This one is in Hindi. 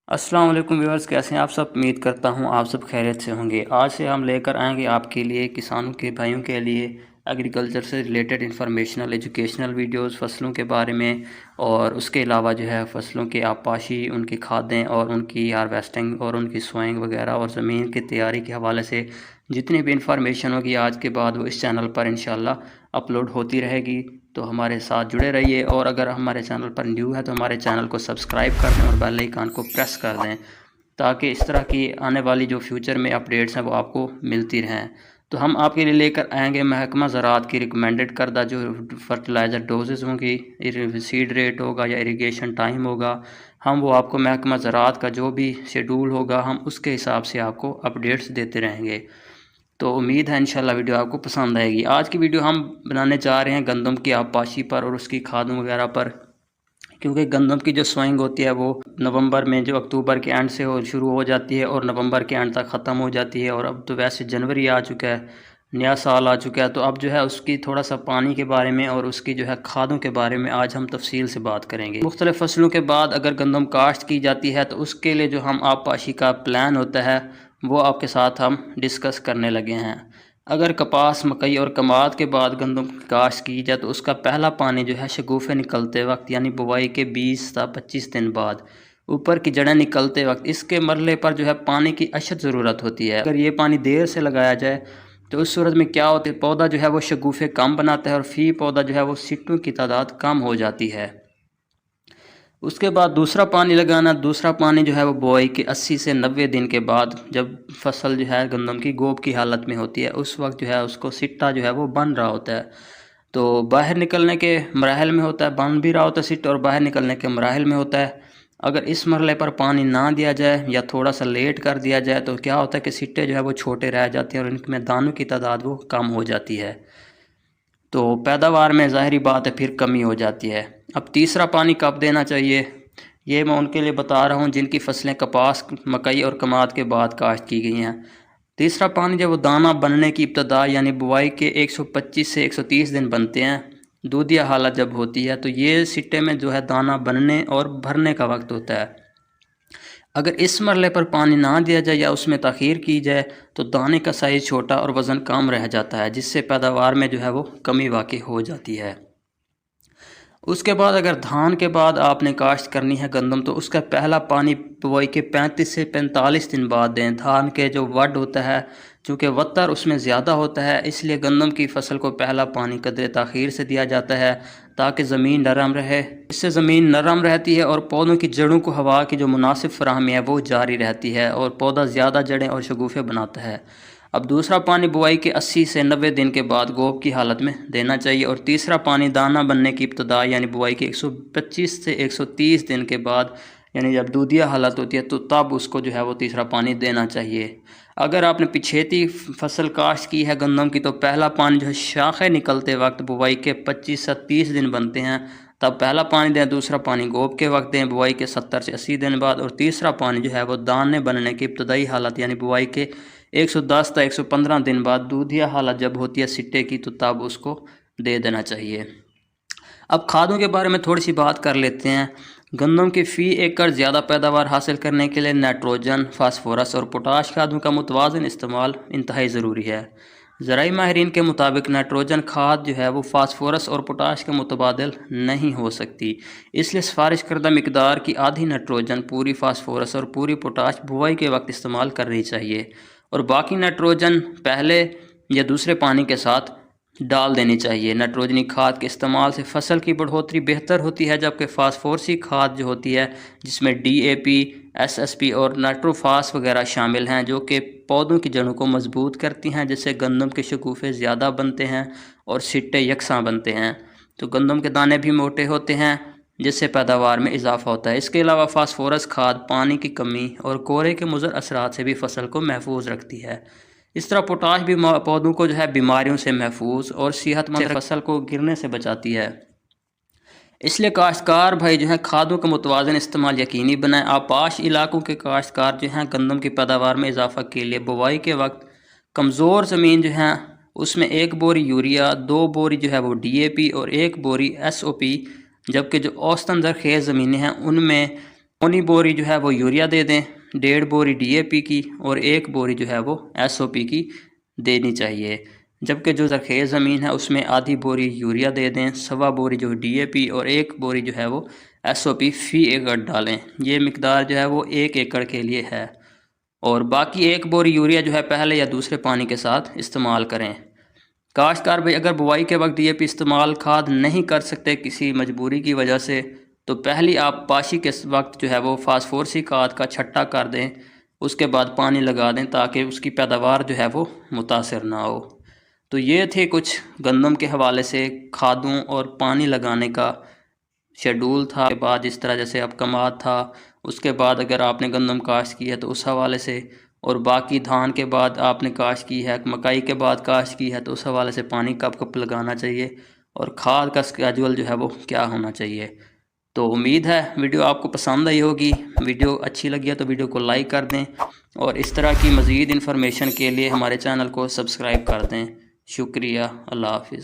अस्सलाम वालेकुम व्यूअर्स, कैसे हैं आप सब। उम्मीद करता हूं आप सब खैरियत से होंगे। आज से हम लेकर आएंगे आपके लिए, किसानों के भाइयों के लिए एग्रीकल्चर से रिलेटेड इंफॉर्मेशनल एजुकेशनल वीडियोस फसलों के बारे में, और उसके अलावा जो है फसलों के आपाशी, उनकी खादें और उनकी हार्वेस्टिंग और उनकी सोइंग वगैरह और ज़मीन की तैयारी के हवाले से जितनी भी इंफॉर्मेशन होगी आज के बाद वो इस चैनल पर इंशाल्लाह अपलोड होती रहेगी। तो हमारे साथ जुड़े रहिए, और अगर हमारे चैनल पर न्यू है तो हमारे चैनल को सब्सक्राइब कर दें और बेल आइकन को प्रेस कर दें, ताकि इस तरह की आने वाली जो फ्यूचर में अपडेट्स हैं वो आपको मिलती रहें। तो हम आपके लिए लेकर आएंगे महकमा ज़राअत की रिकमेंडेड करदा जो फर्टिलाइज़र डोजेज़ होंगी, सीड रेट होगा या इरिगेशन टाइम होगा, हम वो आपको महकमा ज़राअत का जो भी शेड्यूल होगा हम उसके हिसाब से आपको अपडेट्स देते रहेंगे। तो उम्मीद है इंशाल्लाह वीडियो आपको पसंद आएगी। आज की वीडियो हम बनाने जा रहे हैं गंदम की आपाशी पर और उसकी खादों वगैरह पर, क्योंकि गंदम की जो सोइंग होती है वो नवंबर में जो अक्टूबर के एंड से शुरू हो जाती है और नवंबर के एंड तक ख़त्म हो जाती है। और अब तो वैसे जनवरी आ चुका है, नया साल आ चुका है, तो अब जो है उसकी थोड़ा सा पानी के बारे में और उसकी जो है खादों के बारे में आज हम तफसील से बात करेंगे। मुख्तलिफ़ फसलों के बाद अगर गंदम काश्त की जाती है तो उसके लिए जो हम आपाशी का प्लान होता है वो आपके साथ हम डिस्कस करने लगे हैं। अगर कपास, मकई और कमाद के बाद गंदम की काश्त की जाए तो उसका पहला पानी जो है शगुफ़े निकलते वक्त यानी बुवाई के 20 से 25 दिन बाद, ऊपर की जड़ें निकलते वक्त, इसके मरले पर जो है पानी की अशद ज़रूरत होती है। अगर ये पानी देर से लगाया जाए तो उस सूरत में क्या होता है, पौधा जो है वो शगुफ़े कम बनाता है और फी पौधा जो है वो सिट्टों की तादाद कम हो जाती है। उसके बाद दूसरा पानी लगाना, दूसरा पानी जो है वो बुआई के 80 से 90 दिन के बाद, जब फसल जो है गंदम की गोब की हालत में होती है, उस वक्त जो है उसको सिट्टा जो है वो बन रहा होता है, तो बाहर निकलने के मराहल में होता है, बन भी रहा होता है सिट्टा और बाहर निकलने के मराहल में होता है। अगर इस मरले पर पानी ना दिया जाए या थोड़ा सा लेट कर दिया जाए तो क्या होता है कि सिट्टे जो है वो छोटे रह जाते हैं और इनमें दानों की तादाद वो कम हो जाती है, तो पैदावार में ज़ाहिरी बात है फिर कमी हो जाती है। अब तीसरा पानी कब देना चाहिए, ये मैं उनके लिए बता रहा हूँ जिनकी फसलें कपास, मकई और कमाद के बाद काश्त की गई हैं। तीसरा पानी जब वो दाना बनने की इब्तदा यानी बुआई के 125 से 130 दिन बनते हैं, दूधिया हालत जब होती है, तो ये सिट्टे में जो है दाना बनने और भरने का वक्त होता है। अगर इस मरले पर पानी ना दिया जाए या उसमें ताख़ीर की जाए तो दाने का साइज़ छोटा और वज़न कम रह जाता है, जिससे पैदावार में जो है वो कमी वाक़ई हो जाती है। उसके बाद अगर धान के बाद आपने काश्त करनी है गंदम, तो उसका पहला पानी बुआई के 35 से 45 दिन बाद दें। धान के जो वड होता है, चूँकि वत्तर उसमें ज़्यादा होता है, इसलिए गंदम की फसल को पहला पानी कदरे ताख़ीर से दिया जाता है ताकि ज़मीन नरम रहे। इससे ज़मीन नरम रहती है और पौधों की जड़ों को हवा की जो मुनासिब फराहमी है वो जारी रहती है और पौधा ज़्यादा जड़ें और शगुफ़े बनाता है। अब दूसरा पानी बुआई के 80 से 90 दिन के बाद गोब की हालत में देना चाहिए, और तीसरा पानी दाना बनने की इब्तदा यानी बुआई के 125 से 130 दिन के बाद, यानी जब दूधिया हालत होती है तो तब उसको जो है वो तीसरा पानी देना चाहिए। अगर आपने पिछेती फसल काश्त की है गंदम की तो पहला पानी जो है शाखें निकलते वक्त बुआई के 25 से 30 दिन बनते हैं तब पहला पानी दें, दूसरा पानी गोब के वक्त दें बुआई के 70 से 80 दिन बाद, और तीसरा पानी जो है वो दाने बनने की इब्तदाई हालत यानी बुआई के 110 से 115 दिन बाद, दूधिया हालत जब होती है सिट्टे की, तो तब उसको दे देना चाहिए। अब खादों के बारे में थोड़ी सी बात कर लेते हैं। गंदम की फ़ी एकड़ ज़्यादा पैदावार हासिल करने के लिए नाइट्रोजन, फास्फोरस और पोटाश खादों का मुतवाज़न इस्तेमाल इंतहाई ज़रूरी है। ज़राई माहिरीन के मुताबिक नाइट्रोजन खाद जो है वो फास्फोरस और पोटाश के मुतबादिल नहीं हो सकती, इसलिए सिफारिश करदा मिकदार की आधी नाइट्रोजन, पूरी फास्फोरस और पूरी पोटाश बुआई के वक्त इस्तेमाल करनी चाहिए, और बाकी नाइट्रोजन पहले या दूसरे पानी के साथ डाल देनी चाहिए। नाइट्रोजनी खाद के इस्तेमाल से फसल की बढ़ोतरी बेहतर होती है, जबकि फास्फोरसी खाद जो होती है जिसमें DAP, SSP और नाइट्रोफास वगैरह शामिल हैं, जो कि पौधों की जड़ों को मजबूत करती हैं, जिससे गंदम के शगुफ़े ज़्यादा बनते हैं और सिट्टे यकसां बनते हैं, तो गंदम के दाने भी मोटे होते हैं, जिससे पैदावार में इजाफा होता है। इसके अलावा फास्फोरस खाद पानी की कमी और कोहरे के मुज़र असरात से भी फसल को महफूज रखती है। इस तरह पोटाश भी पौधों को जो है बीमारियों से महफूज और सेहतमंद फसल को गिरने से बचाती है। इसलिए काश्तकार भाई जो है खादों का मुतवाज़न इस्तेमाल यकीनी बनाएं। आपाश इलाकों के काश्तकार जो हैं गंदम की पैदावार में इजाफा के लिए बुवाई के वक्त कमज़ोर ज़मीन जो है उसमें 1 बोरी यूरिया, 2 बोरी जो है वो DAP और 1 बोरी SOP, जबकि जो औसतन ज़रख़ेज़ ज़मीनें हैं उनमें पौनी बोरी जो है वो यूरिया दे दें, 1.5 बोरी DAP की और 1 बोरी जो है वो SOP की देनी चाहिए। जबकि जो ज़रख़ेज़ ज़मीन है उसमें आधी बोरी यूरिया दे दें, 1.25 बोरी जो DAP और 1 बोरी जो है वो SOP फ़ी एकड़ डालें। ये मिकदार जो है वो 1 एकड़ के लिए है और बाकी 1 बोरी यूरिया जो है पहले या दूसरे पानी के साथ इस्तेमाल करें। काश्तकार भाई अगर बुआई के वक्त DAP इस्तेमाल खाद नहीं कर सकते किसी मजबूरी की वजह से, तो पहली आप पाशी के वक्त जो है वो फास्फोरसी खाद का छट्टा कर दें, उसके बाद पानी लगा दें ताकि उसकी पैदावार जो है वो मुतासर ना हो। तो ये थे कुछ गंदम के हवाले से खादों और पानी लगाने का शेड्यूल था। के बाद इस तरह जैसे अब कमाद था, उसके बाद अगर आपने गंदम काश्त की है तो उस हवाले से, और बाकी धान के बाद आपने काश्त की है, मकई के बाद काश्त की है तो उस हवाले से पानी कब कब लगाना चाहिए और खाद का स्केजुअल जो है वो क्या होना चाहिए। तो उम्मीद है वीडियो आपको पसंद आई होगी। वीडियो अच्छी लगी है तो वीडियो को लाइक कर दें और इस तरह की मज़ीद इन्फॉर्मेशन के लिए हमारे चैनल को सब्सक्राइब कर दें। शुक्रिया, अल्लाह हाफिज़।